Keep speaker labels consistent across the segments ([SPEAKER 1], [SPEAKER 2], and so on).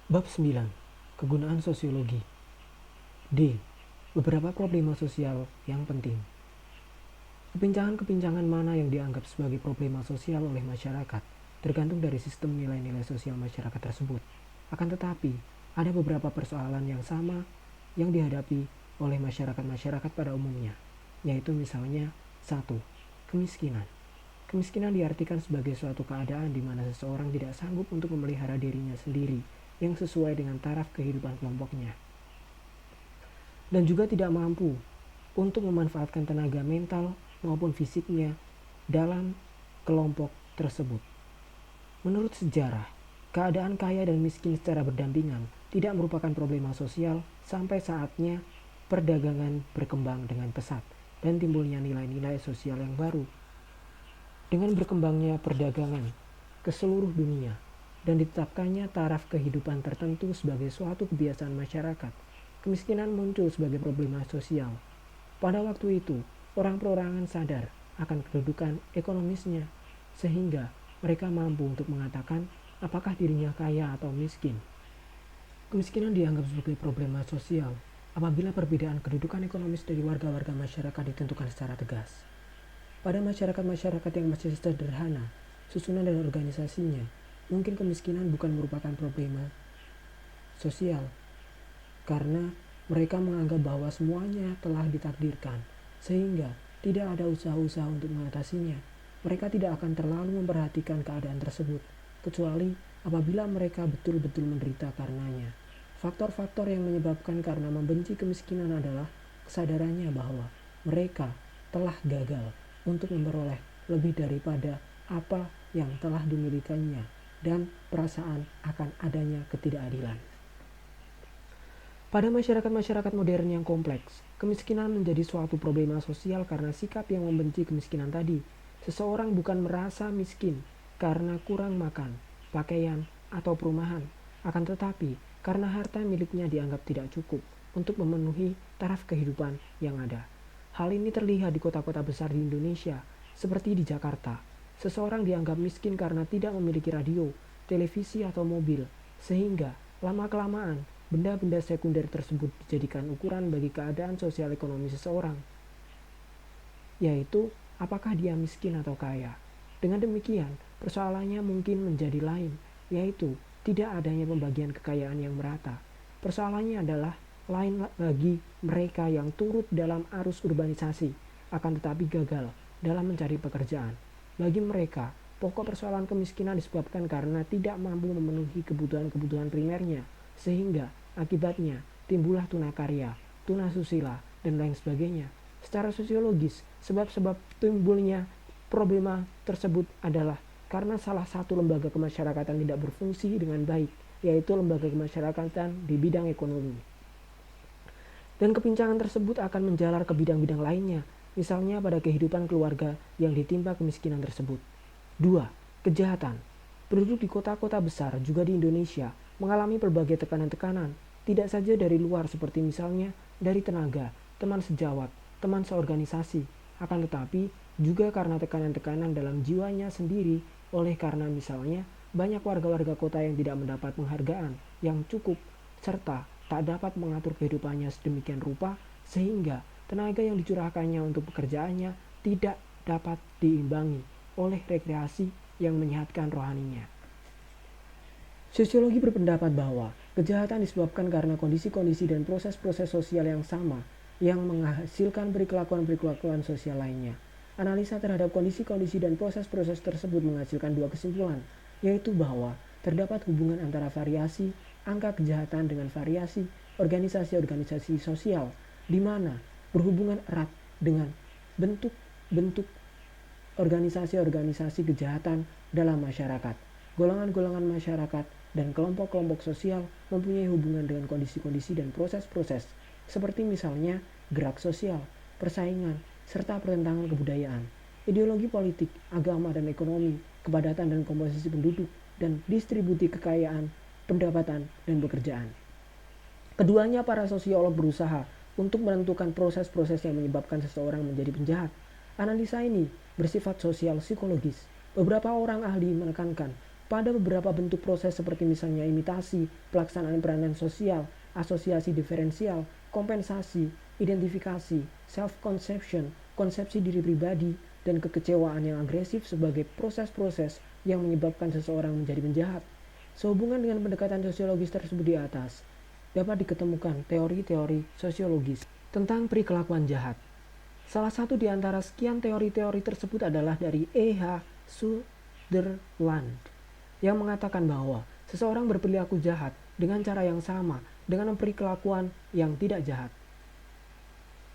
[SPEAKER 1] Bab 9. Kegunaan sosiologi. D. Beberapa problema sosial yang penting. Kepincangan-kepincangan mana yang dianggap sebagai problema sosial oleh masyarakat tergantung dari sistem nilai-nilai sosial masyarakat tersebut. Akan tetapi, ada beberapa persoalan yang sama yang dihadapi oleh masyarakat-masyarakat pada umumnya, yaitu misalnya 1. Kemiskinan. Kemiskinan diartikan sebagai suatu keadaan di mana seseorang tidak sanggup untuk memelihara dirinya sendiri yang sesuai dengan taraf kehidupan kelompoknya, dan juga tidak mampu untuk memanfaatkan tenaga mental maupun fisiknya dalam kelompok tersebut. Menurut sejarah, keadaan kaya dan miskin secara berdampingan tidak merupakan problema sosial sampai saatnya perdagangan berkembang dengan pesat dan timbulnya nilai-nilai sosial yang baru. Dengan berkembangnya perdagangan ke seluruh dunia dan ditetapkannya taraf kehidupan tertentu sebagai suatu kebiasaan masyarakat, kemiskinan muncul sebagai problema sosial. Pada waktu itu, orang perorangan sadar akan kedudukan ekonomisnya, sehingga mereka mampu untuk mengatakan apakah dirinya kaya atau miskin. Kemiskinan dianggap sebagai problema sosial apabila perbedaan kedudukan ekonomis dari warga-warga masyarakat ditentukan secara tegas. Pada masyarakat-masyarakat yang masih sederhana, susunan dan organisasinya, mungkin kemiskinan bukan merupakan problema sosial, karena mereka menganggap bahwa semuanya telah ditakdirkan, sehingga tidak ada usaha-usaha untuk mengatasinya. Mereka tidak akan terlalu memperhatikan keadaan tersebut, kecuali apabila mereka betul-betul menderita karenanya. Faktor-faktor yang menyebabkan karena membenci kemiskinan adalah kesadarannya bahwa mereka telah gagal untuk memperoleh lebih daripada apa yang telah dimilikinya, dan perasaan akan adanya ketidakadilan. Pada masyarakat-masyarakat modern yang kompleks, kemiskinan menjadi suatu problema sosial karena sikap yang membenci kemiskinan tadi. Seseorang bukan merasa miskin karena kurang makan, pakaian, atau perumahan, akan tetapi karena harta miliknya dianggap tidak cukup untuk memenuhi taraf kehidupan yang ada. Hal ini terlihat di kota-kota besar di Indonesia, seperti di Jakarta. Seseorang dianggap miskin karena tidak memiliki radio, televisi, atau mobil, sehingga lama-kelamaan benda-benda sekunder tersebut dijadikan ukuran bagi keadaan sosial ekonomi seseorang, yaitu apakah dia miskin atau kaya. Dengan demikian, persoalannya mungkin menjadi lain, yaitu tidak adanya pembagian kekayaan yang merata. Persoalannya adalah lain bagi mereka yang turut dalam arus urbanisasi, akan tetapi gagal dalam mencari pekerjaan. Bagi mereka, pokok persoalan kemiskinan disebabkan karena tidak mampu memenuhi kebutuhan-kebutuhan primernya, sehingga akibatnya timbullah tunakarya, tunasusila, dan lain sebagainya. Secara sosiologis, sebab-sebab timbulnya problema tersebut adalah karena salah satu lembaga kemasyarakatan tidak berfungsi dengan baik, yaitu lembaga kemasyarakatan di bidang ekonomi. Dan kepincangan tersebut akan menjalar ke bidang-bidang lainnya, misalnya pada kehidupan keluarga yang ditimpa kemiskinan tersebut. 2. Kejahatan. Penduduk di kota-kota besar juga di Indonesia mengalami berbagai tekanan-tekanan, tidak saja dari luar seperti misalnya dari tenaga, teman sejawat, teman seorganisasi, akan tetapi juga karena tekanan-tekanan dalam jiwanya sendiri, oleh karena misalnya banyak warga-warga kota yang tidak mendapat penghargaan yang cukup, serta tak dapat mengatur kehidupannya sedemikian rupa sehingga tenaga yang dicurahkannya untuk pekerjaannya tidak dapat diimbangi oleh rekreasi yang menyehatkan rohaninya. Sosiologi berpendapat bahwa kejahatan disebabkan karena kondisi-kondisi dan proses-proses sosial yang sama yang menghasilkan perilakuan-perilakuan sosial lainnya. Analisa terhadap kondisi-kondisi dan proses-proses tersebut menghasilkan dua kesimpulan, yaitu bahwa terdapat hubungan antara variasi angka kejahatan dengan variasi organisasi-organisasi sosial, di mana berhubungan erat dengan bentuk-bentuk organisasi-organisasi kejahatan dalam masyarakat. Golongan-golongan masyarakat dan kelompok-kelompok sosial mempunyai hubungan dengan kondisi-kondisi dan proses-proses, seperti misalnya gerak sosial, persaingan, serta pertentangan kebudayaan, ideologi politik, agama dan ekonomi, kepadatan dan komposisi penduduk, dan distribusi kekayaan, pendapatan, dan pekerjaan. Keduanya para sosiolog berusaha untuk menentukan proses-proses yang menyebabkan seseorang menjadi penjahat. Analisa ini bersifat sosial psikologis. Beberapa orang ahli menekankan pada beberapa bentuk proses seperti misalnya imitasi, pelaksanaan peranan sosial, asosiasi diferensial, kompensasi, identifikasi, self-conception, konsepsi diri pribadi, dan kekecewaan yang agresif sebagai proses-proses yang menyebabkan seseorang menjadi penjahat. Sehubungan dengan pendekatan sosiologis tersebut di atas, dapat diketemukan teori-teori sosiologis tentang perilakuan jahat. Salah satu di antara sekian teori-teori tersebut adalah dari E.H. Sutherland yang mengatakan bahwa seseorang berperilaku jahat dengan cara yang sama dengan perilakuan yang tidak jahat.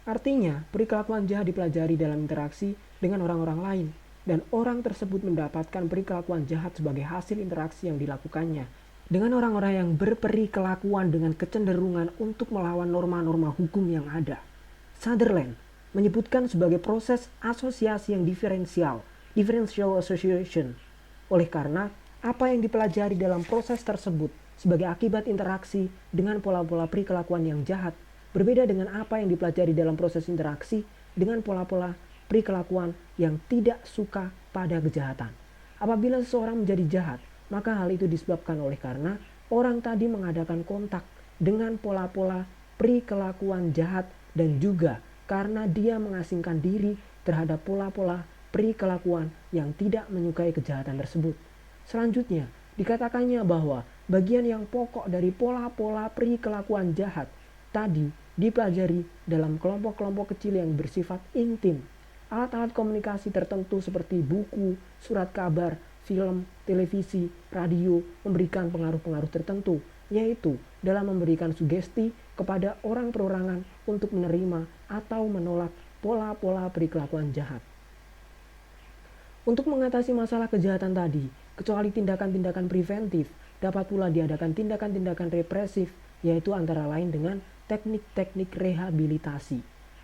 [SPEAKER 1] Artinya, perilakuan jahat dipelajari dalam interaksi dengan orang-orang lain, dan orang tersebut mendapatkan perilakuan jahat sebagai hasil interaksi yang dilakukannya dengan orang-orang yang berperilakuan dengan kecenderungan untuk melawan norma-norma hukum yang ada. Sutherland menyebutkan sebagai proses asosiasi yang diferensial, differential association. Oleh karena apa yang dipelajari dalam proses tersebut sebagai akibat interaksi dengan pola-pola perilakuan yang jahat berbeda dengan apa yang dipelajari dalam proses interaksi dengan pola-pola perilakuan yang tidak suka pada kejahatan. Apabila seseorang menjadi jahat, maka hal itu disebabkan oleh karena orang tadi mengadakan kontak dengan pola-pola perilakuan jahat dan juga karena dia mengasingkan diri terhadap pola-pola perilakuan yang tidak menyukai kejahatan tersebut. Selanjutnya, dikatakannya bahwa bagian yang pokok dari pola-pola perilakuan jahat tadi dipelajari dalam kelompok-kelompok kecil yang bersifat intim. Alat-alat komunikasi tertentu seperti buku, surat kabar, film, televisi, radio memberikan pengaruh-pengaruh tertentu, yaitu dalam memberikan sugesti kepada orang perorangan untuk menerima atau menolak pola-pola perilakuan jahat. Untuk mengatasi masalah kejahatan tadi, kecuali tindakan-tindakan preventif, dapat pula diadakan tindakan-tindakan represif, yaitu antara lain dengan teknik-teknik rehabilitasi.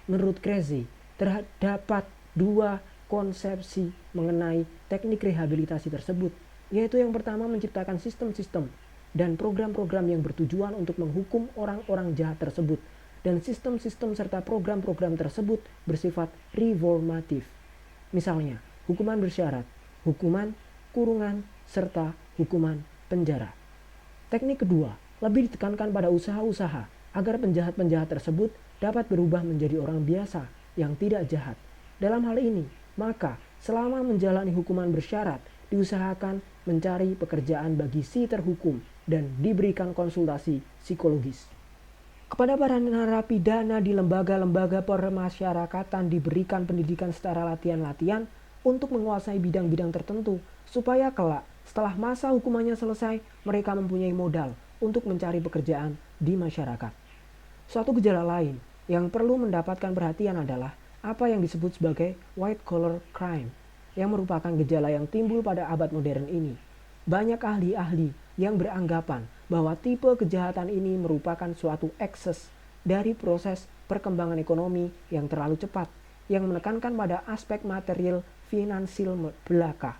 [SPEAKER 1] Menurut Kreze, terdapat dua konsepsi mengenai teknik rehabilitasi tersebut, yaitu yang pertama menciptakan sistem-sistem dan program-program yang bertujuan untuk menghukum orang-orang jahat tersebut, dan sistem-sistem serta program-program tersebut bersifat reformatif. Misalnya, hukuman bersyarat, hukuman kurungan, serta hukuman penjara. Teknik kedua lebih ditekankan pada usaha-usaha agar penjahat-penjahat tersebut dapat berubah menjadi orang biasa yang tidak jahat. Dalam hal ini, maka selama menjalani hukuman bersyarat, diusahakan mencari pekerjaan bagi si terhukum dan diberikan konsultasi psikologis. Kepada para narapidana di lembaga-lembaga permasyarakatan diberikan pendidikan secara latihan-latihan untuk menguasai bidang-bidang tertentu, supaya kelak setelah masa hukumannya selesai, mereka mempunyai modal untuk mencari pekerjaan di masyarakat. Suatu gejala lain yang perlu mendapatkan perhatian adalah apa yang disebut sebagai white collar crime, yang merupakan gejala yang timbul pada abad modern ini. Banyak ahli-ahli yang beranggapan bahwa tipe kejahatan ini merupakan suatu ekses dari proses perkembangan ekonomi yang terlalu cepat, yang menekankan pada aspek material finansial belaka.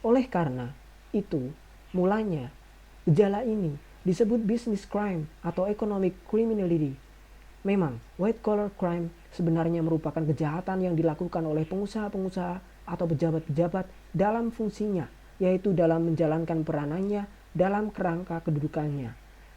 [SPEAKER 1] Oleh karena itu, mulanya gejala ini disebut business crime atau economic criminality. Memang, white collar crime sebenarnya merupakan kejahatan yang dilakukan oleh pengusaha-pengusaha atau pejabat-pejabat dalam fungsinya, yaitu dalam menjalankan peranannya dalam kerangka kedudukannya.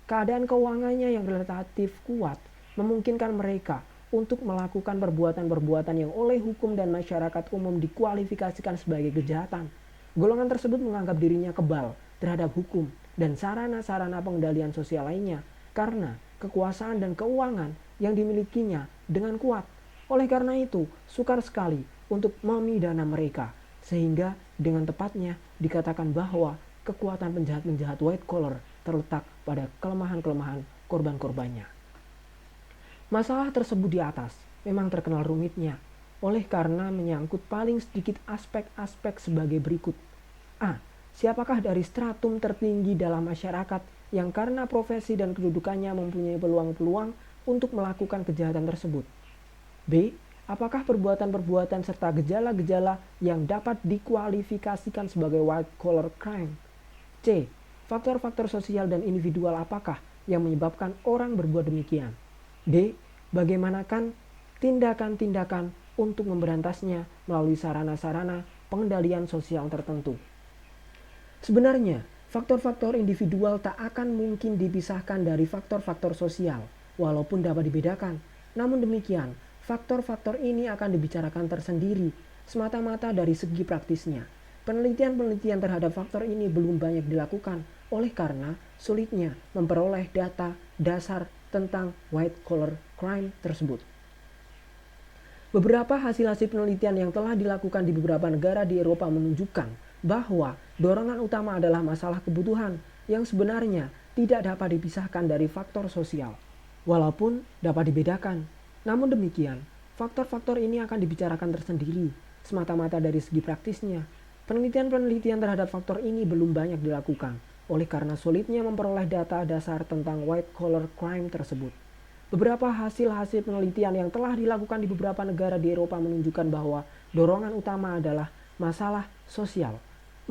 [SPEAKER 1] Keadaan keuangannya yang relatif kuat memungkinkan mereka untuk melakukan perbuatan-perbuatan yang oleh hukum dan masyarakat umum dikualifikasikan sebagai kejahatan. Golongan tersebut menganggap dirinya kebal terhadap hukum dan sarana-sarana pengendalian sosial lainnya karena kekuasaan dan keuangan yang dimilikinya dengan kuat. Oleh karena itu, sukar sekali untuk memidana mereka, sehingga dengan tepatnya dikatakan bahwa kekuatan penjahat-penjahat white collar terletak pada kelemahan-kelemahan korban-korbannya. Masalah tersebut di atas memang terkenal rumitnya, oleh karena menyangkut paling sedikit aspek-aspek sebagai berikut. A. Siapakah dari stratum tertinggi dalam masyarakat yang karena profesi dan kedudukannya mempunyai peluang-peluang untuk melakukan kejahatan tersebut? B. Apakah perbuatan-perbuatan serta gejala-gejala yang dapat dikualifikasikan sebagai white collar crime? C. Faktor-faktor sosial dan individual apakah yang menyebabkan orang berbuat demikian? D. Bagaimanakah tindakan-tindakan untuk memberantasnya melalui sarana-sarana pengendalian sosial tertentu? Sebenarnya, faktor-faktor individual tak akan mungkin dipisahkan dari faktor-faktor sosial, walaupun dapat dibedakan. Namun demikian, faktor-faktor ini akan dibicarakan tersendiri, semata-mata dari segi praktisnya. Penelitian-penelitian terhadap faktor ini belum banyak dilakukan, oleh karena sulitnya memperoleh data dasar tentang white collar crime tersebut. Beberapa hasil-hasil penelitian yang telah dilakukan di beberapa negara di Eropa menunjukkan bahwa dorongan utama adalah masalah kebutuhan yang sebenarnya tidak dapat dipisahkan dari faktor sosial, walaupun dapat dibedakan. Namun demikian, faktor-faktor ini akan dibicarakan tersendiri, semata-mata dari segi praktisnya. Penelitian-penelitian terhadap faktor ini belum banyak dilakukan, oleh karena sulitnya memperoleh data dasar tentang white collar crime tersebut. Beberapa hasil-hasil penelitian yang telah dilakukan di beberapa negara di Eropa menunjukkan bahwa dorongan utama adalah masalah sosial.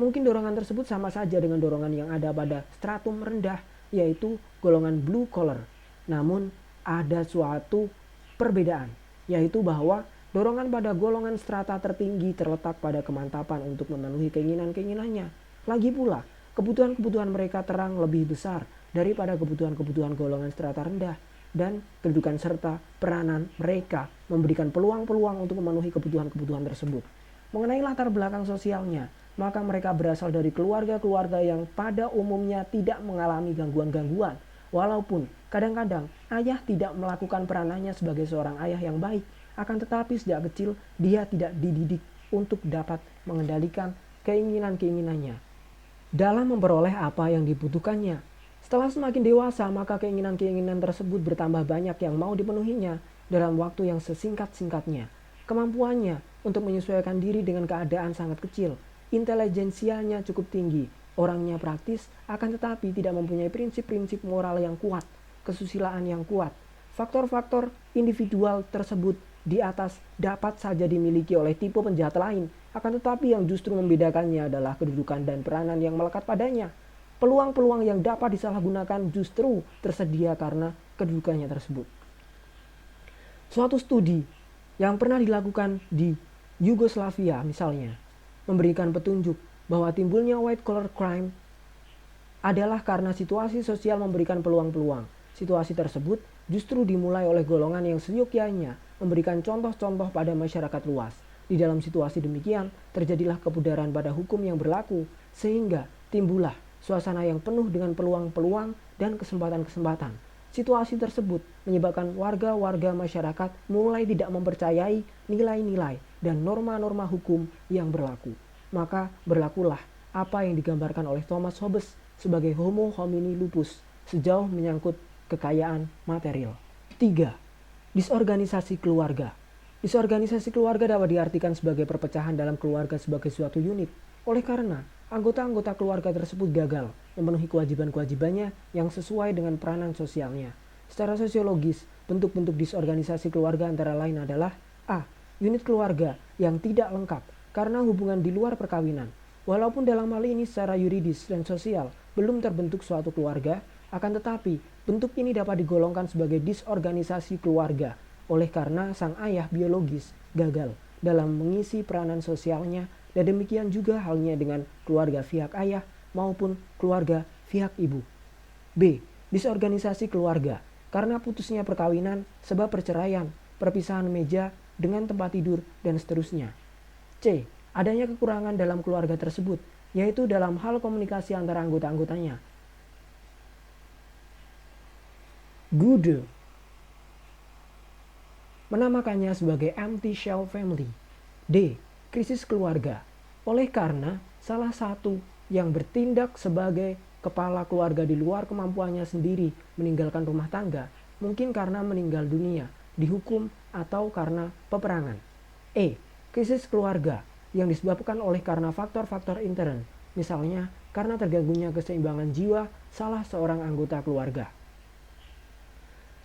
[SPEAKER 1] Mungkin dorongan tersebut sama saja dengan dorongan yang ada pada stratum rendah, yaitu golongan blue collar. Namun ada suatu perbedaan, yaitu bahwa dorongan pada golongan strata tertinggi terletak pada kemantapan untuk memenuhi keinginan-keinginannya. Lagi pula, kebutuhan-kebutuhan mereka terang lebih besar daripada kebutuhan-kebutuhan golongan strata rendah. Dan kedudukan serta peranan mereka memberikan peluang-peluang untuk memenuhi kebutuhan-kebutuhan tersebut. Mengenai latar belakang sosialnya, maka mereka berasal dari keluarga-keluarga yang pada umumnya tidak mengalami gangguan-gangguan. Walaupun kadang-kadang ayah tidak melakukan peranannya sebagai seorang ayah yang baik, akan tetapi sejak kecil dia tidak dididik untuk dapat mengendalikan keinginan-keinginannya dalam memperoleh apa yang dibutuhkannya. Setelah semakin dewasa, maka keinginan-keinginan tersebut bertambah banyak yang mau dipenuhinya dalam waktu yang sesingkat-singkatnya. Kemampuannya untuk menyesuaikan diri dengan keadaan sangat kecil. Intelijensianya cukup tinggi, orangnya praktis, akan tetapi tidak mempunyai prinsip-prinsip moral yang kuat, kesusilaan yang kuat. Faktor-faktor individual tersebut di atas dapat saja dimiliki oleh tipe penjahat lain, akan tetapi yang justru membedakannya adalah kedudukan dan peranan yang melekat padanya. Peluang-peluang yang dapat disalahgunakan justru tersedia karena kedudukannya tersebut. Suatu studi yang pernah dilakukan di Yugoslavia misalnya, memberikan petunjuk bahwa timbulnya white collar crime adalah karena situasi sosial memberikan peluang-peluang. Situasi tersebut justru dimulai oleh golongan yang seyogyanya memberikan contoh-contoh pada masyarakat luas. Di dalam situasi demikian, terjadilah kebudaran pada hukum yang berlaku, sehingga timbullah suasana yang penuh dengan peluang-peluang dan kesempatan-kesempatan. Situasi tersebut menyebabkan warga-warga masyarakat mulai tidak mempercayai nilai-nilai dan norma-norma hukum yang berlaku. Maka berlakulah apa yang digambarkan oleh Thomas Hobbes sebagai homo homini lupus sejauh menyangkut kekayaan material. 3. Disorganisasi keluarga. Disorganisasi keluarga dapat diartikan sebagai perpecahan dalam keluarga sebagai suatu unit. Oleh karena anggota-anggota keluarga tersebut gagal memenuhi kewajiban-kewajibannya yang sesuai dengan peranan sosialnya. Secara sosiologis, bentuk-bentuk disorganisasi keluarga antara lain adalah A. Unit keluarga yang tidak lengkap karena hubungan di luar perkawinan. Walaupun dalam hal ini secara yuridis dan sosial belum terbentuk suatu keluarga, akan tetapi bentuk ini dapat digolongkan sebagai disorganisasi keluarga oleh karena sang ayah biologis gagal dalam mengisi peranan sosialnya. Dan demikian juga halnya dengan keluarga pihak ayah maupun keluarga pihak ibu. B. Disorganisasi keluarga karena putusnya perkawinan sebab perceraian, perpisahan meja dengan tempat tidur, dan seterusnya. C. Adanya kekurangan dalam keluarga tersebut, yaitu dalam hal komunikasi antara anggota-anggotanya. Gude menamakannya sebagai empty shell family. D. Krisis keluarga, oleh karena salah satu yang bertindak sebagai kepala keluarga di luar kemampuannya sendiri meninggalkan rumah tangga, mungkin karena meninggal dunia, dihukum, atau karena peperangan. E. Krisis keluarga yang disebabkan oleh karena faktor-faktor intern, misalnya karena terganggunya keseimbangan jiwa salah seorang anggota keluarga.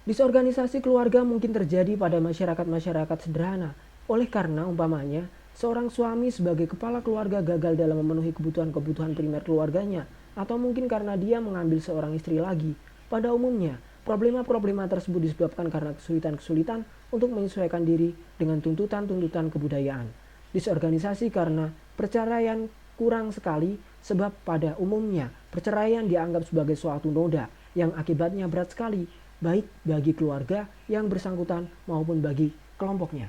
[SPEAKER 1] Disorganisasi keluarga mungkin terjadi pada masyarakat-masyarakat sederhana, oleh karena umpamanya seorang suami sebagai kepala keluarga gagal dalam memenuhi kebutuhan-kebutuhan primer keluarganya, atau mungkin karena dia mengambil seorang istri lagi. Pada umumnya, problema-problema tersebut disebabkan karena kesulitan-kesulitan untuk menyesuaikan diri dengan tuntutan-tuntutan kebudayaan. Disorganisasi karena perceraian kurang sekali sebab pada umumnya perceraian dianggap sebagai suatu noda yang akibatnya berat sekali baik bagi keluarga yang bersangkutan maupun bagi kelompoknya.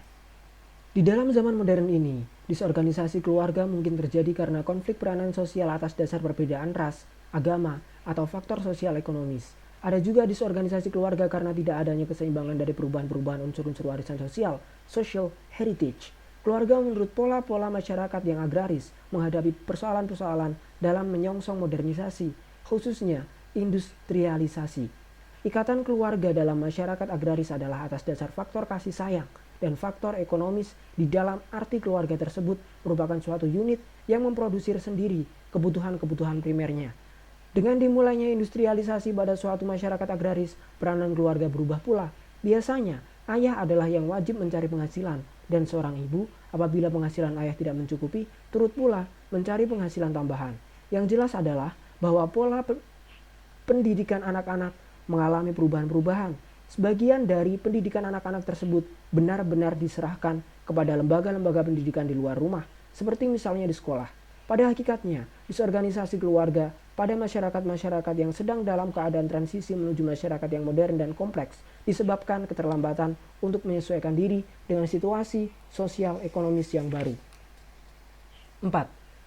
[SPEAKER 1] Di dalam zaman modern ini, disorganisasi keluarga mungkin terjadi karena konflik peranan sosial atas dasar perbedaan ras, agama, atau faktor sosial ekonomis. Ada juga disorganisasi keluarga karena tidak adanya keseimbangan dari perubahan-perubahan unsur-unsur warisan sosial, social heritage. Keluarga menurut pola-pola masyarakat yang agraris menghadapi persoalan-persoalan dalam menyongsong modernisasi, khususnya industrialisasi. Ikatan keluarga dalam masyarakat agraris adalah atas dasar faktor kasih sayang dan faktor ekonomis di dalam arti keluarga tersebut merupakan suatu unit yang memproduksi sendiri kebutuhan-kebutuhan primernya. Dengan dimulainya industrialisasi pada suatu masyarakat agraris, peranan keluarga berubah pula. Biasanya, ayah adalah yang wajib mencari penghasilan dan seorang ibu apabila penghasilan ayah tidak mencukupi, turut pula mencari penghasilan tambahan. Yang jelas adalah bahwa pola pendidikan anak-anak mengalami perubahan-perubahan. Sebagian dari pendidikan anak-anak tersebut benar-benar diserahkan kepada lembaga-lembaga pendidikan di luar rumah, seperti misalnya di sekolah. Pada hakikatnya, disorganisasi keluarga pada masyarakat-masyarakat yang sedang dalam keadaan transisi menuju masyarakat yang modern dan kompleks disebabkan keterlambatan untuk menyesuaikan diri dengan situasi sosial ekonomis yang baru. 4.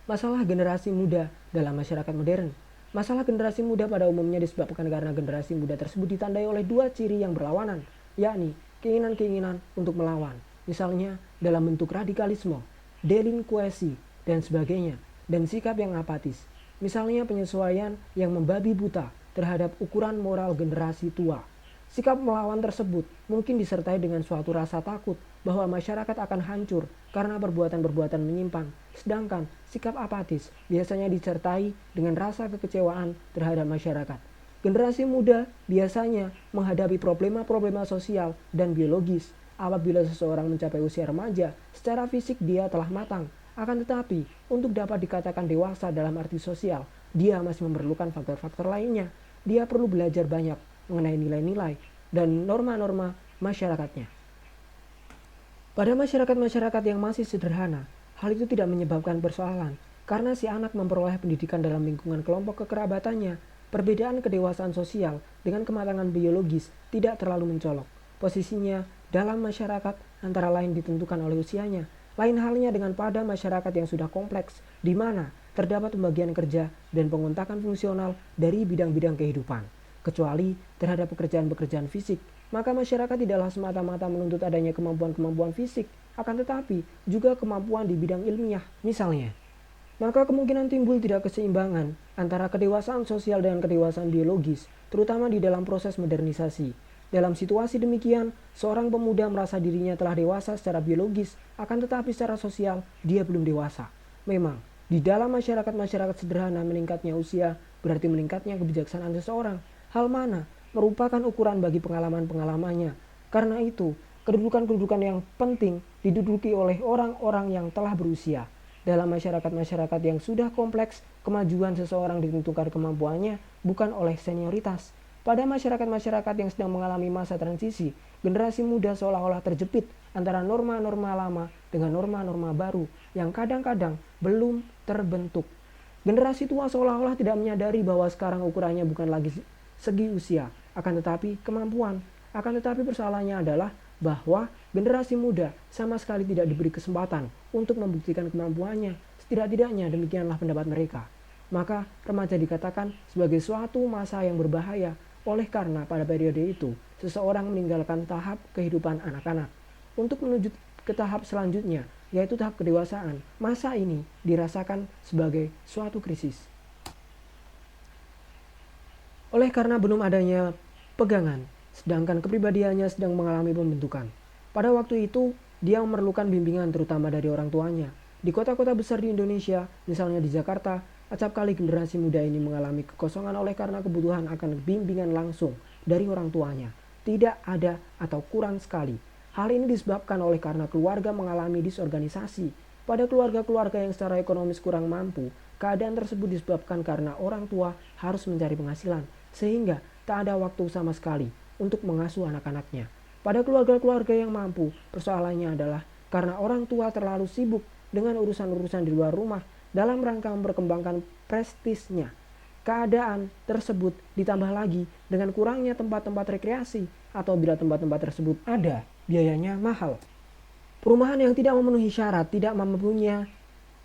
[SPEAKER 1] Masalah generasi muda dalam masyarakat modern. Masalah generasi muda pada umumnya disebabkan karena generasi muda tersebut ditandai oleh dua ciri yang berlawanan, yakni keinginan-keinginan untuk melawan, misalnya dalam bentuk radikalisme, delinkuensi, dan sebagainya, dan sikap yang apatis, misalnya penyesuaian yang membabi buta terhadap ukuran moral generasi tua. Sikap melawan tersebut mungkin disertai dengan suatu rasa takut bahwa masyarakat akan hancur karena perbuatan-perbuatan menyimpang, sedangkan sikap apatis biasanya disertai dengan rasa kekecewaan terhadap masyarakat. Generasi muda biasanya menghadapi problema-problema sosial dan biologis. Apabila seseorang mencapai usia remaja, secara fisik dia telah matang, akan tetapi untuk dapat dikatakan dewasa dalam arti sosial, dia masih memerlukan faktor-faktor lainnya. Dia perlu belajar banyak mengenai nilai-nilai dan norma-norma masyarakatnya. Pada masyarakat-masyarakat yang masih sederhana, hal itu tidak menyebabkan persoalan karena si anak memperoleh pendidikan dalam lingkungan kelompok kekerabatannya. Perbedaan kedewasaan sosial dengan kematangan biologis tidak terlalu mencolok. Posisinya dalam masyarakat antara lain ditentukan oleh usianya. Lain halnya dengan pada masyarakat yang sudah kompleks, di mana terdapat pembagian kerja dan pengontakan fungsional dari bidang-bidang kehidupan. Kecuali terhadap pekerjaan-pekerjaan fisik, maka masyarakat tidaklah semata-mata menuntut adanya kemampuan-kemampuan fisik, akan tetapi juga kemampuan di bidang ilmiah, misalnya. Maka kemungkinan timbul tidak keseimbangan antara kedewasaan sosial dan kedewasaan biologis, terutama di dalam proses modernisasi. Dalam situasi demikian, seorang pemuda merasa dirinya telah dewasa secara biologis, akan tetapi secara sosial dia belum dewasa. Memang, di dalam masyarakat-masyarakat sederhana meningkatnya usia berarti meningkatnya kebijaksanaan seseorang. Hal mana merupakan ukuran bagi pengalaman-pengalamannya. Karena itu, kedudukan-kedudukan yang penting diduduki oleh orang-orang yang telah berusia. Dalam masyarakat-masyarakat yang sudah kompleks, kemajuan seseorang ditentukan kemampuannya bukan oleh senioritas. Pada masyarakat-masyarakat yang sedang mengalami masa transisi, generasi muda seolah-olah terjepit antara norma-norma lama dengan norma-norma baru yang kadang-kadang belum terbentuk. Generasi tua seolah-olah tidak menyadari bahwa sekarang ukurannya bukan lagi segi usia, akan tetapi kemampuan. Akan tetapi persoalannya adalah bahwa generasi muda sama sekali tidak diberi kesempatan untuk membuktikan kemampuannya. Setidak-tidaknya demikianlah pendapat mereka. Maka remaja dikatakan sebagai suatu masa yang berbahaya oleh karena pada periode itu seseorang meninggalkan tahap kehidupan anak-anak untuk menuju ke tahap selanjutnya, yaitu tahap kedewasaan. Masa ini dirasakan sebagai suatu krisis. Oleh karena belum adanya pegangan, sedangkan kepribadiannya sedang mengalami pembentukan. Pada waktu itu, dia memerlukan bimbingan terutama dari orang tuanya. Di kota-kota besar di Indonesia, misalnya di Jakarta, acap kali generasi muda ini mengalami kekosongan oleh karena kebutuhan akan bimbingan langsung dari orang tuanya. Tidak ada atau kurang sekali. Hal ini disebabkan oleh karena keluarga mengalami disorganisasi. Pada keluarga-keluarga yang secara ekonomis kurang mampu, keadaan tersebut disebabkan karena orang tua harus mencari penghasilan, sehingga tak ada waktu sama sekali untuk mengasuh anak-anaknya. Pada keluarga-keluarga yang mampu, persoalannya adalah karena orang tua terlalu sibuk dengan urusan-urusan di luar rumah, dalam rangka memperkembangkan prestisnya. Keadaan tersebut ditambah lagi dengan kurangnya tempat-tempat rekreasi atau bila tempat-tempat tersebut ada, biayanya mahal. Perumahan yang tidak memenuhi syarat tidak mempunyai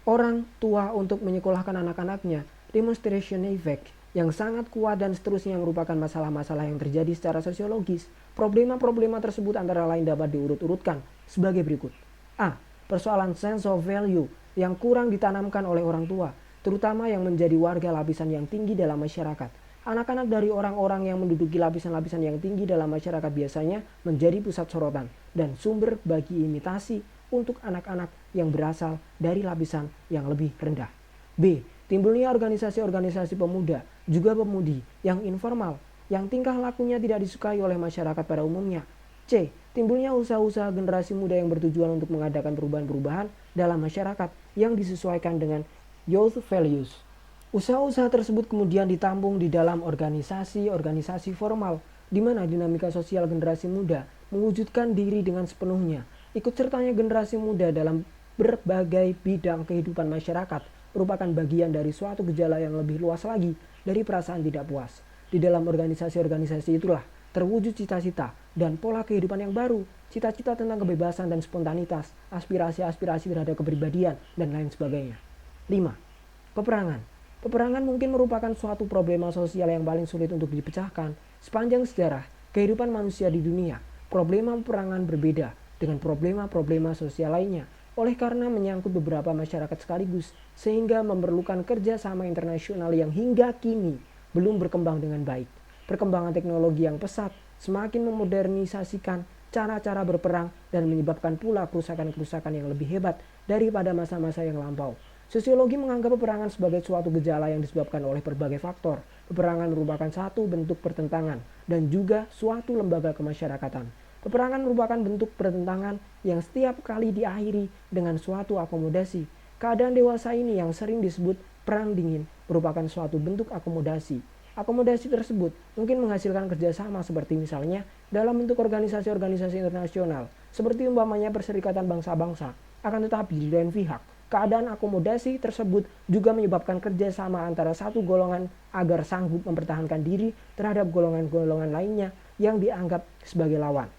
[SPEAKER 1] orang tua untuk menyekolahkan anak-anaknya, demonstration effect yang sangat kuat dan seterusnya merupakan masalah-masalah yang terjadi secara sosiologis. Problema-problema tersebut antara lain dapat diurut-urutkan sebagai berikut. A. Persoalan sense of value yang kurang ditanamkan oleh orang tua, terutama yang menjadi warga lapisan yang tinggi dalam masyarakat. Anak-anak dari orang-orang yang menduduki lapisan-lapisan yang tinggi dalam masyarakat biasanya menjadi pusat sorotan dan sumber bagi imitasi untuk anak-anak yang berasal dari lapisan yang lebih rendah. B. Timbulnya organisasi-organisasi pemuda, juga pemudi, yang informal, yang tingkah lakunya tidak disukai oleh masyarakat pada umumnya. C. Timbulnya usaha-usaha generasi muda yang bertujuan untuk mengadakan perubahan-perubahan dalam masyarakat yang disesuaikan dengan youth values. Usaha-usaha tersebut kemudian ditampung di dalam organisasi-organisasi formal, di mana dinamika sosial generasi muda mewujudkan diri dengan sepenuhnya. Ikut sertanya generasi muda dalam berbagai bidang kehidupan masyarakat merupakan bagian dari suatu gejala yang lebih luas lagi dari perasaan tidak puas. Di dalam organisasi-organisasi itulah terwujud cita-cita dan pola kehidupan yang baru, cita-cita tentang kebebasan dan spontanitas, aspirasi-aspirasi terhadap kepribadian, dan lain sebagainya. 5. Peperangan. Peperangan mungkin merupakan suatu problema sosial yang paling sulit untuk dipecahkan. Sepanjang sejarah kehidupan manusia di dunia, problema peperangan berbeda dengan problema-problema sosial lainnya, oleh karena menyangkut beberapa masyarakat sekaligus, sehingga memerlukan kerjasama internasional yang hingga kini belum berkembang dengan baik. Perkembangan teknologi yang pesat semakin memodernisasikan cara-cara berperang dan menyebabkan pula kerusakan-kerusakan yang lebih hebat daripada masa-masa yang lampau. Sosiologi menganggap peperangan sebagai suatu gejala yang disebabkan oleh berbagai faktor. Peperangan merupakan satu bentuk pertentangan dan juga suatu lembaga kemasyarakatan. Peperangan merupakan bentuk pertentangan yang setiap kali diakhiri dengan suatu akomodasi. Keadaan dewasa ini yang sering disebut perang dingin merupakan suatu bentuk akomodasi. Akomodasi tersebut mungkin menghasilkan kerjasama seperti misalnya dalam bentuk organisasi-organisasi internasional, seperti umpamanya Perserikatan Bangsa-Bangsa. Akan tetapi di lain pihak, keadaan akomodasi tersebut juga menyebabkan kerjasama antara satu golongan agar sanggup mempertahankan diri terhadap golongan-golongan lainnya yang dianggap sebagai lawan.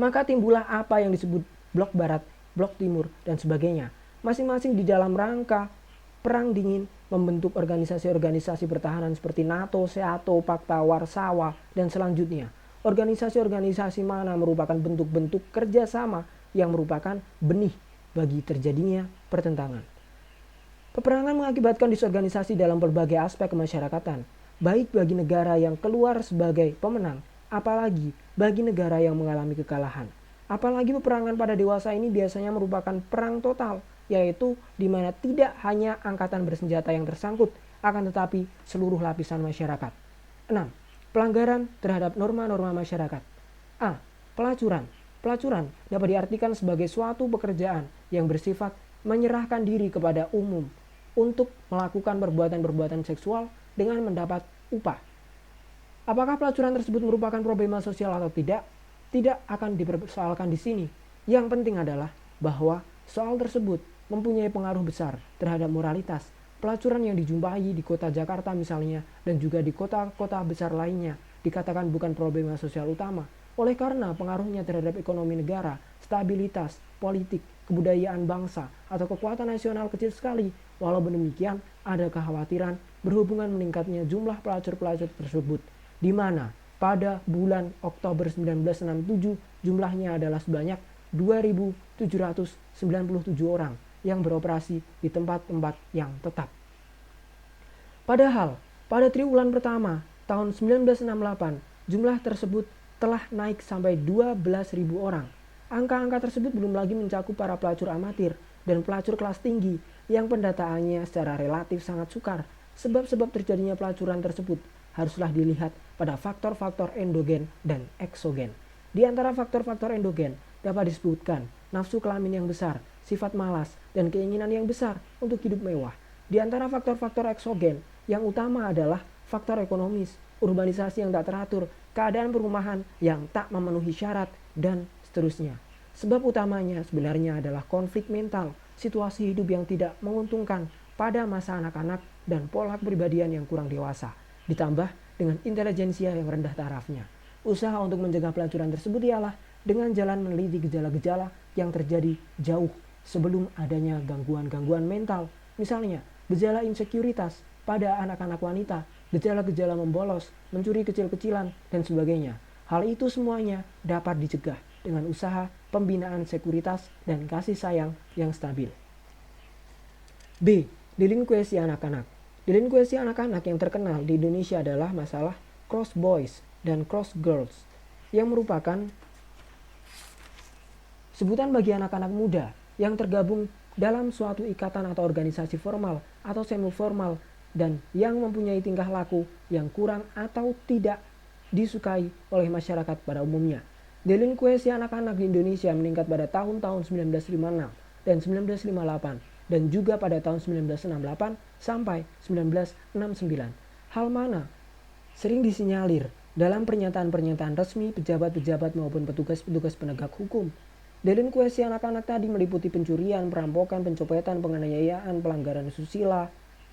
[SPEAKER 1] Maka timbullah apa yang disebut blok barat, blok timur, dan sebagainya. Masing-masing di dalam rangka perang dingin membentuk organisasi-organisasi pertahanan seperti NATO, SEATO, Pakta Warsawa, dan selanjutnya. Organisasi-organisasi mana merupakan bentuk-bentuk kerjasama yang merupakan benih bagi terjadinya pertentangan. Peperangan mengakibatkan disorganisasi dalam berbagai aspek kemasyarakatan, baik bagi negara yang keluar sebagai pemenang, apalagi bagi negara yang mengalami kekalahan. Apalagi peperangan pada dewasa ini biasanya merupakan perang total, yaitu di mana tidak hanya angkatan bersenjata yang tersangkut, akan tetapi seluruh lapisan masyarakat. 6. Pelanggaran terhadap norma-norma masyarakat. A. Pelacuran. Pelacuran dapat diartikan sebagai suatu pekerjaan yang bersifat menyerahkan diri kepada umum untuk melakukan perbuatan-perbuatan seksual dengan mendapat upah. Apakah pelacuran tersebut merupakan problema sosial atau tidak? Tidak akan dipersoalkan di sini. Yang penting adalah bahwa soal tersebut mempunyai pengaruh besar terhadap moralitas. Pelacuran yang dijumpai di kota Jakarta misalnya dan juga di kota-kota besar lainnya dikatakan bukan problema sosial utama. Oleh karena pengaruhnya terhadap ekonomi negara, stabilitas, politik, kebudayaan bangsa, atau kekuatan nasional kecil sekali. Walaupun demikian, ada kekhawatiran berhubungan meningkatnya jumlah pelacur-pelacur tersebut, di mana pada bulan Oktober 1967 jumlahnya adalah sebanyak 2.797 orang yang beroperasi di tempat-tempat yang tetap. Padahal pada triwulan pertama tahun 1968 jumlah tersebut telah naik sampai 12.000 orang. Angka-angka tersebut belum lagi mencakup para pelacur amatir dan pelacur kelas tinggi yang pendataannya secara relatif sangat sukar. Sebab-sebab terjadinya pelacuran tersebut haruslah dilihat pada faktor-faktor endogen dan eksogen. Di antara faktor-faktor endogen dapat disebutkan nafsu kelamin yang besar, sifat malas, dan keinginan yang besar untuk hidup mewah. Di antara faktor-faktor eksogen yang utama adalah faktor ekonomis, urbanisasi yang tak teratur, keadaan perumahan yang tak memenuhi syarat, dan seterusnya. Sebab utamanya sebenarnya adalah konflik mental situasi hidup yang tidak menguntungkan pada masa anak-anak dan pola kepribadian yang kurang dewasa, ditambah dengan intelijensia yang rendah tarafnya. Usaha untuk mencegah pelacuran tersebut ialah dengan jalan meneliti gejala-gejala yang terjadi jauh sebelum adanya gangguan-gangguan mental, misalnya gejala insekuritas pada anak-anak wanita, gejala-gejala membolos, mencuri kecil-kecilan, dan sebagainya. Hal itu semuanya dapat dicegah dengan usaha pembinaan sekuritas dan kasih sayang yang stabil. B. Delinkuensi anak-anak. Delinkuensi anak-anak yang terkenal di Indonesia adalah masalah cross boys dan cross girls, yang merupakan sebutan bagi anak-anak muda yang tergabung dalam suatu ikatan atau organisasi formal atau semi formal dan yang mempunyai tingkah laku yang kurang atau tidak disukai oleh masyarakat pada umumnya. Delinkuensi anak-anak di Indonesia meningkat pada tahun-tahun 1956 dan 1958 dan juga pada tahun 1968 sampai 1969. Hal mana sering disinyalir dalam pernyataan-pernyataan resmi pejabat-pejabat maupun petugas-petugas penegak hukum. Delinkuensi anak-anak tadi meliputi pencurian, perampokan, pencopetan, penganiayaan, pelanggaran susila,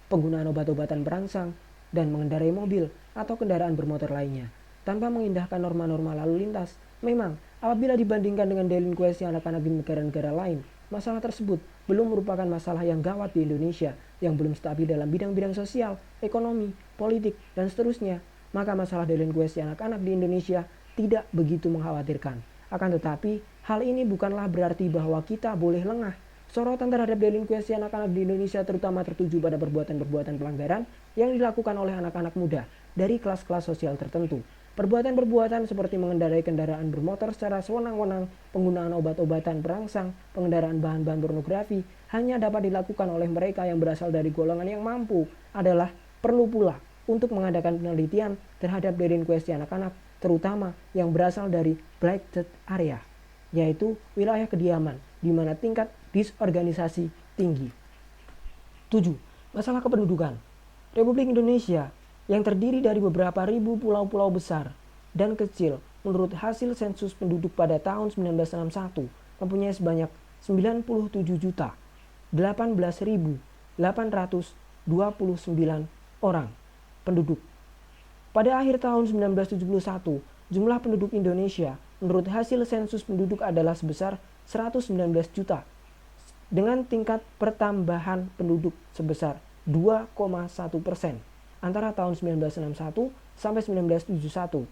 [SPEAKER 1] penggunaan obat-obatan perangsang, dan mengendarai mobil atau kendaraan bermotor lainnya tanpa mengindahkan norma-norma lalu lintas. Memang, apabila dibandingkan dengan delinkuensi anak-anak di negara-negara lain, masalah tersebut belum merupakan masalah yang gawat di Indonesia yang belum stabil dalam bidang-bidang sosial, ekonomi, politik, dan seterusnya. Maka masalah delinkuensi anak-anak di Indonesia tidak begitu mengkhawatirkan. Akan tetapi, hal ini bukanlah berarti bahwa kita boleh lengah. Sorotan terhadap delinkuensi anak-anak di Indonesia terutama tertuju pada perbuatan-perbuatan pelanggaran yang dilakukan oleh anak-anak muda dari kelas-kelas sosial tertentu. Perbuatan-perbuatan seperti mengendarai kendaraan bermotor secara sewenang-wenang, penggunaan obat-obatan perangsang, pengendaraan bahan-bahan pornografi hanya dapat dilakukan oleh mereka yang berasal dari golongan yang mampu adalah perlu pula untuk mengadakan penelitian terhadap delinkuensi anak-anak, terutama yang berasal dari blighted area, yaitu wilayah kediaman di mana tingkat disorganisasi tinggi. 7. Masalah kependudukan. Republik Indonesia yang terdiri dari beberapa ribu pulau-pulau besar dan kecil menurut hasil sensus penduduk pada tahun 1961 mempunyai sebanyak 97.018.829 orang penduduk. Pada akhir tahun 1971, jumlah penduduk Indonesia menurut hasil sensus penduduk adalah sebesar 119 juta dengan tingkat pertambahan penduduk sebesar 2,1% antara tahun 1961 sampai 1971.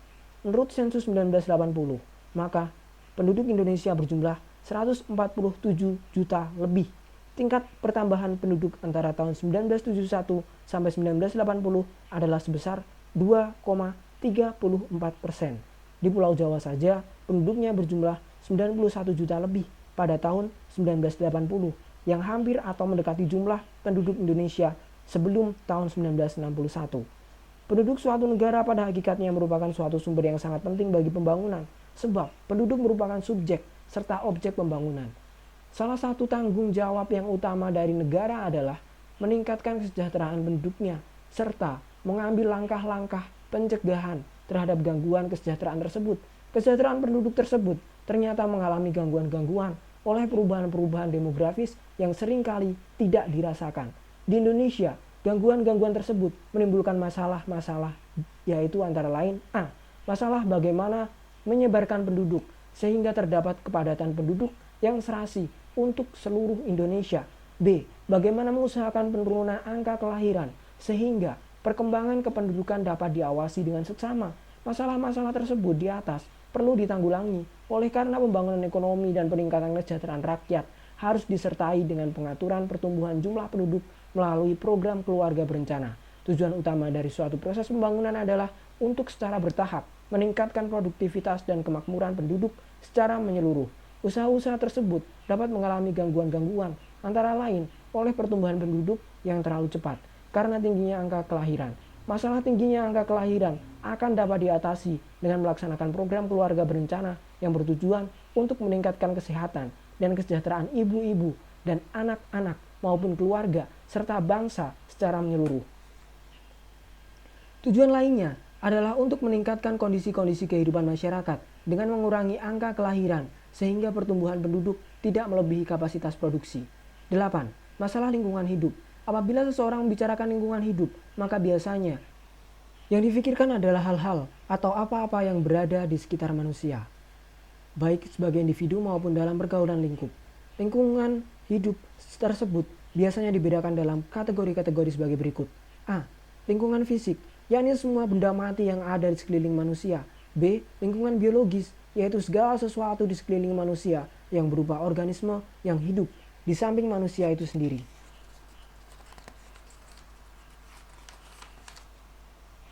[SPEAKER 1] Menurut sensus 1980, maka penduduk Indonesia berjumlah 147 juta lebih. Tingkat pertambahan penduduk antara tahun 1971 sampai 1980 adalah sebesar 2,34%. Di Pulau Jawa saja penduduknya berjumlah 91 juta lebih pada tahun 1980, yang hampir atau mendekati jumlah penduduk Indonesia sebelum tahun 1961. Penduduk suatu negara pada hakikatnya merupakan suatu sumber yang sangat penting bagi pembangunan, sebab penduduk merupakan subjek serta objek pembangunan. Salah satu tanggung jawab yang utama dari negara adalah meningkatkan kesejahteraan penduduknya, serta mengambil langkah-langkah pencegahan terhadap gangguan kesejahteraan tersebut. Kesejahteraan penduduk tersebut ternyata mengalami gangguan-gangguan oleh perubahan-perubahan demografis yang seringkali tidak dirasakan. Di Indonesia, gangguan-gangguan tersebut menimbulkan masalah-masalah, yaitu antara lain A. Masalah bagaimana menyebarkan penduduk sehingga terdapat kepadatan penduduk yang serasi untuk seluruh Indonesia. B. Bagaimana mengusahakan penurunan angka kelahiran sehingga perkembangan kependudukan dapat diawasi dengan seksama. Masalah-masalah tersebut di atas perlu ditanggulangi oleh karena pembangunan ekonomi dan peningkatan kesejahteraan rakyat harus disertai dengan pengaturan pertumbuhan jumlah penduduk melalui program keluarga berencana. Tujuan utama dari suatu proses pembangunan adalah untuk secara bertahap meningkatkan produktivitas dan kemakmuran penduduk secara menyeluruh. Usaha-usaha tersebut dapat mengalami gangguan-gangguan antara lain oleh pertumbuhan penduduk yang terlalu cepat karena tingginya angka kelahiran. Masalah tingginya angka kelahiran akan dapat diatasi dengan melaksanakan program keluarga berencana yang bertujuan untuk meningkatkan kesehatan dan kesejahteraan ibu-ibu dan anak-anak maupun keluarga serta bangsa secara menyeluruh. Tujuan lainnya adalah untuk meningkatkan kondisi-kondisi kehidupan masyarakat dengan mengurangi angka kelahiran sehingga pertumbuhan penduduk tidak melebihi kapasitas produksi. 8. Masalah lingkungan hidup. Apabila seseorang membicarakan lingkungan hidup, maka biasanya yang difikirkan adalah hal-hal atau apa-apa yang berada di sekitar manusia, baik sebagai individu maupun dalam pergaulan lingkup. Lingkungan hidup tersebut biasanya dibedakan dalam kategori-kategori sebagai berikut. A. Lingkungan fisik, yakni semua benda mati yang ada di sekeliling manusia. B. Lingkungan biologis, yaitu segala sesuatu di sekeliling manusia yang berupa organisme yang hidup di samping manusia itu sendiri.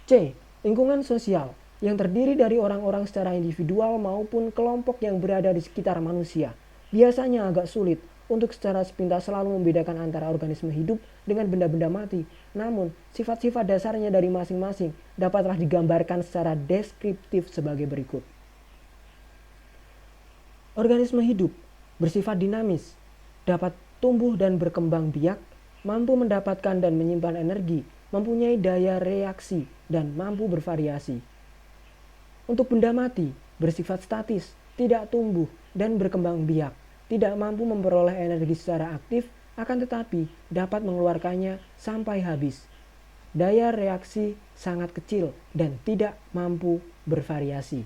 [SPEAKER 1] C. Lingkungan sosial, yang terdiri dari orang-orang secara individual maupun kelompok yang berada di sekitar manusia. Biasanya agak sulit untuk secara sepintas selalu membedakan antara organisme hidup dengan benda-benda mati. Namun, sifat-sifat dasarnya dari masing-masing dapatlah digambarkan secara deskriptif sebagai berikut. Organisme hidup bersifat dinamis, dapat tumbuh dan berkembang biak, mampu mendapatkan dan menyimpan energi, mempunyai daya reaksi, dan mampu bervariasi. Untuk benda mati, bersifat statis, tidak tumbuh dan berkembang biak, tidak mampu memperoleh energi secara aktif, akan tetapi dapat mengeluarkannya sampai habis. Daya reaksi sangat kecil dan tidak mampu bervariasi.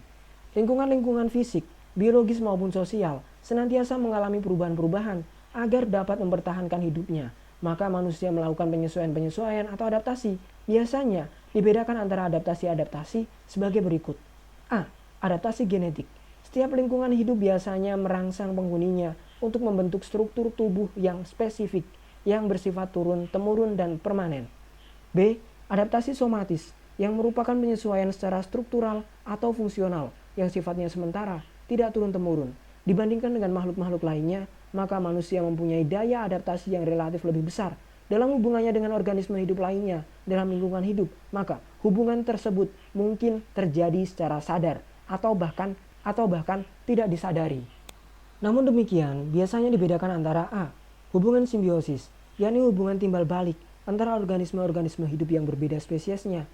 [SPEAKER 1] Lingkungan-lingkungan fisik, biologis maupun sosial senantiasa mengalami perubahan-perubahan agar dapat mempertahankan hidupnya. Maka manusia melakukan penyesuaian-penyesuaian atau adaptasi. Biasanya dibedakan antara adaptasi-adaptasi sebagai berikut. A. Adaptasi genetik. Setiap lingkungan hidup biasanya merangsang penghuninya untuk membentuk struktur tubuh yang spesifik, yang bersifat turun-temurun dan permanen. B. Adaptasi somatis, yang merupakan penyesuaian secara struktural atau fungsional, yang sifatnya sementara, tidak turun-temurun. Dibandingkan dengan makhluk-makhluk lainnya, maka manusia mempunyai daya adaptasi yang relatif lebih besar dalam hubungannya dengan organisme hidup lainnya dalam lingkungan hidup. Maka hubungan tersebut mungkin terjadi secara sadar atau bahkan tidak disadari. Namun demikian, biasanya dibedakan antara A. Hubungan simbiosis, yakni hubungan timbal balik antara organisme-organisme hidup yang berbeda spesiesnya.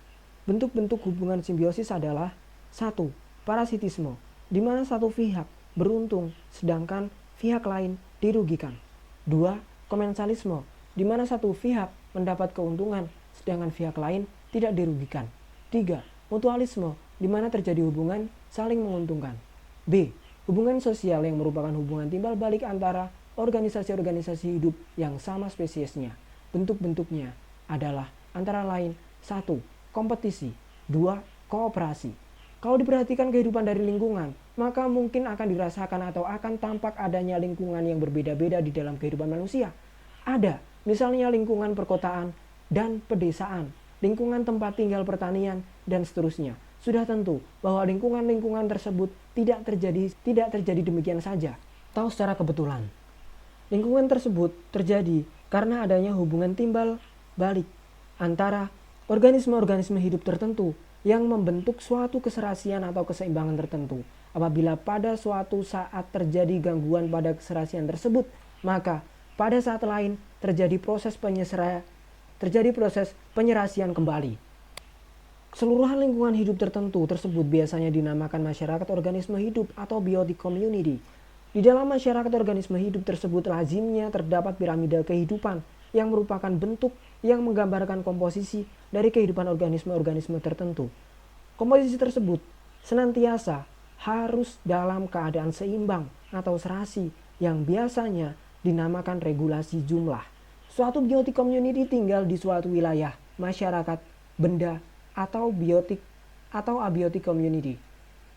[SPEAKER 1] Bentuk-bentuk hubungan simbiosis adalah 1. Parasitisme, di mana satu pihak beruntung sedangkan pihak lain dirugikan. 2. Komensalisme, di mana satu pihak mendapat keuntungan sedangkan pihak lain tidak dirugikan. 3. Mutualisme, di mana terjadi hubungan saling menguntungkan. B. Hubungan sosial, yang merupakan hubungan timbal balik antara organisasi-organisasi hidup yang sama spesiesnya. Bentuk-bentuknya adalah antara lain 1. Kompetisi, 2. Kooperasi. Kalau diperhatikan kehidupan dari lingkungan, maka mungkin akan dirasakan atau akan tampak adanya lingkungan yang berbeda-beda di dalam kehidupan manusia. Ada, misalnya lingkungan perkotaan dan pedesaan, lingkungan tempat tinggal pertanian, dan seterusnya. Sudah tentu bahwa lingkungan-lingkungan tersebut tidak terjadi demikian saja, atau secara kebetulan. Lingkungan tersebut terjadi karena adanya hubungan timbal balik antara organisme-organisme hidup tertentu yang membentuk suatu keserasian atau keseimbangan tertentu. Apabila pada suatu saat terjadi gangguan pada keserasian tersebut, maka pada saat lain terjadi proses penyerasian kembali. Keseluruhan lingkungan hidup tertentu tersebut biasanya dinamakan masyarakat organisme hidup atau biotic community. Di dalam masyarakat organisme hidup tersebut lazimnya terdapat piramida kehidupan yang merupakan bentuk yang menggambarkan komposisi dari kehidupan organisme-organisme tertentu. Komposisi tersebut senantiasa harus dalam keadaan seimbang atau serasi yang biasanya dinamakan regulasi jumlah. Suatu biotic community tinggal di suatu wilayah, masyarakat, benda, atau biotic atau abiotic community.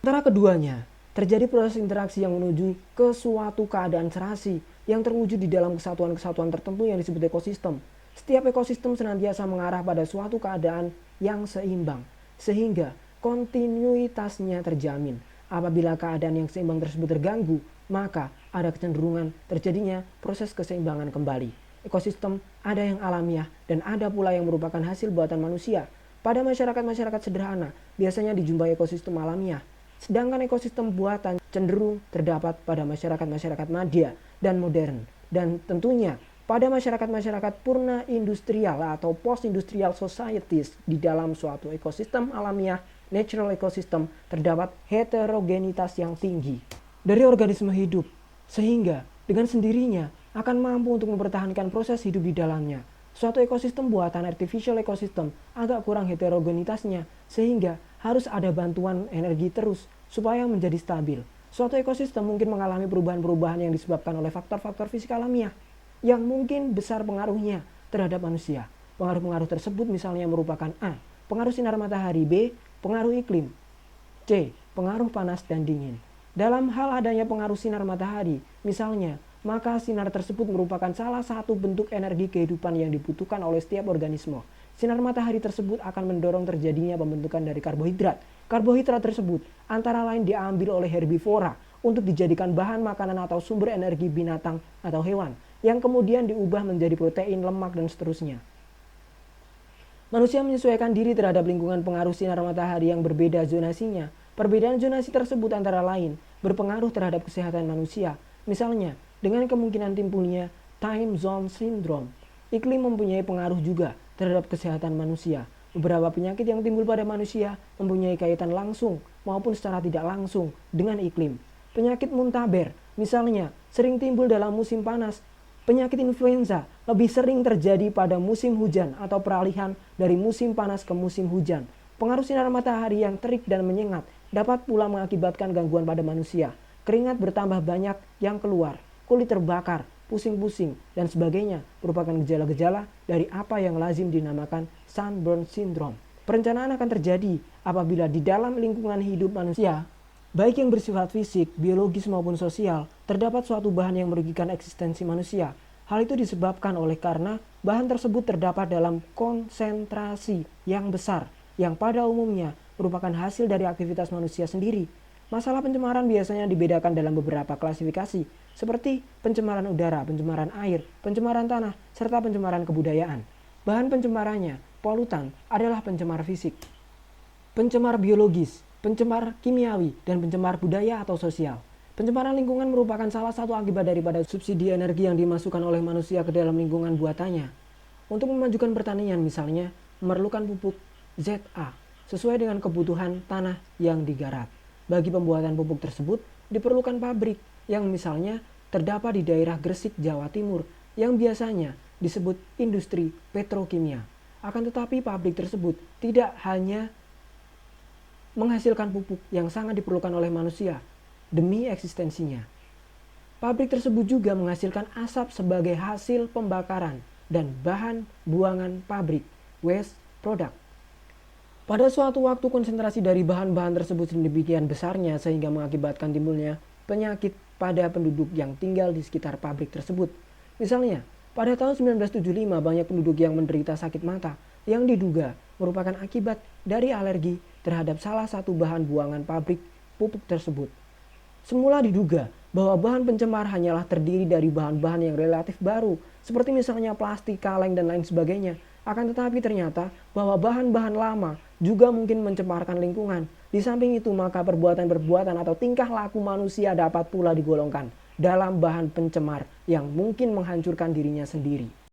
[SPEAKER 1] Antara keduanya, terjadi proses interaksi yang menuju ke suatu keadaan serasi yang terwujud di dalam kesatuan-kesatuan tertentu yang disebut ekosistem. Setiap ekosistem senantiasa mengarah pada suatu keadaan yang seimbang, sehingga kontinuitasnya terjamin. Apabila keadaan yang seimbang tersebut terganggu, maka ada kecenderungan terjadinya proses keseimbangan kembali. Ekosistem ada yang alamiah dan ada pula yang merupakan hasil buatan manusia. Pada masyarakat-masyarakat sederhana, biasanya dijumpai ekosistem alamiah, sedangkan ekosistem buatan cenderung terdapat pada masyarakat-masyarakat madya dan modern. Dan tentunya pada masyarakat-masyarakat purna industrial atau post-industrial societies, di dalam suatu ekosistem alamiah, natural ecosystem, terdapat heterogenitas yang tinggi dari organisme hidup, sehingga dengan sendirinya akan mampu untuk mempertahankan proses hidup di dalamnya. Suatu ekosistem buatan artificial ecosystem agak kurang heterogenitasnya sehingga harus ada bantuan energi terus supaya menjadi stabil. Suatu ekosistem mungkin mengalami perubahan-perubahan yang disebabkan oleh faktor-faktor fisik alamiah yang mungkin besar pengaruhnya terhadap manusia. Pengaruh-pengaruh tersebut misalnya merupakan A. Pengaruh sinar matahari, B. Pengaruh iklim, C. Pengaruh panas dan dingin. Dalam hal adanya pengaruh sinar matahari, misalnya, maka sinar tersebut merupakan salah satu bentuk energi kehidupan yang dibutuhkan oleh setiap organisme. Sinar matahari tersebut akan mendorong terjadinya pembentukan dari karbohidrat. Karbohidrat tersebut antara lain diambil oleh herbivora untuk dijadikan bahan makanan atau sumber energi binatang atau hewan, yang kemudian diubah menjadi protein, lemak, dan seterusnya. Manusia menyesuaikan diri terhadap lingkungan pengaruh sinar matahari yang berbeda zonasinya. Perbedaan zonasi tersebut antara lain berpengaruh terhadap kesehatan manusia. Misalnya, dengan kemungkinan timbulnya time zone syndrome. Iklim mempunyai pengaruh juga terhadap kesehatan manusia. Beberapa penyakit yang timbul pada manusia mempunyai kaitan langsung maupun secara tidak langsung dengan iklim. Penyakit muntaber, misalnya, sering timbul dalam musim panas. Penyakit influenza lebih sering terjadi pada musim hujan atau peralihan dari musim panas ke musim hujan. Pengaruh sinar matahari yang terik dan menyengat dapat pula mengakibatkan gangguan pada manusia. Keringat bertambah banyak yang keluar, kulit terbakar, pusing-pusing, dan sebagainya merupakan gejala-gejala dari apa yang lazim dinamakan sunburn syndrome. Perencanaan akan terjadi apabila di dalam lingkungan hidup manusia, baik yang bersifat fisik, biologis maupun sosial, terdapat suatu bahan yang merugikan eksistensi manusia. Hal itu disebabkan oleh karena bahan tersebut terdapat dalam konsentrasi yang besar, yang pada umumnya merupakan hasil dari aktivitas manusia sendiri. Masalah pencemaran biasanya dibedakan dalam beberapa klasifikasi, seperti pencemaran udara, pencemaran air, pencemaran tanah, serta pencemaran kebudayaan. Bahan pencemarannya, polutan, adalah pencemar fisik, pencemar biologis, pencemar kimiawi, dan pencemar budaya atau sosial. Pencemaran lingkungan merupakan salah satu akibat daripada subsidi energi yang dimasukkan oleh manusia ke dalam lingkungan buatannya. Untuk memajukan pertanian misalnya, memerlukan pupuk ZA sesuai dengan kebutuhan tanah yang digarap. Bagi pembuatan pupuk tersebut, diperlukan pabrik yang misalnya terdapat di daerah Gresik, Jawa Timur, yang biasanya disebut industri petrokimia. Akan tetapi pabrik tersebut tidak hanya menghasilkan pupuk yang sangat diperlukan oleh manusia demi eksistensinya. Pabrik tersebut juga menghasilkan asap sebagai hasil pembakaran dan bahan buangan pabrik, waste product. Pada suatu waktu konsentrasi dari bahan-bahan tersebut sedemikian besarnya sehingga mengakibatkan timbulnya penyakit pada penduduk yang tinggal di sekitar pabrik tersebut. Misalnya, pada tahun 1975 banyak penduduk yang menderita sakit mata yang diduga merupakan akibat dari alergi terhadap salah satu bahan buangan pabrik pupuk tersebut. Semula diduga bahwa bahan pencemar hanyalah terdiri dari bahan-bahan yang relatif baru, seperti misalnya plastik, kaleng, dan lain sebagainya. Akan tetapi ternyata bahwa bahan-bahan lama juga mungkin mencemarkan lingkungan. Di samping itu maka perbuatan-perbuatan atau tingkah laku manusia dapat pula digolongkan dalam bahan pencemar yang mungkin menghancurkan dirinya sendiri.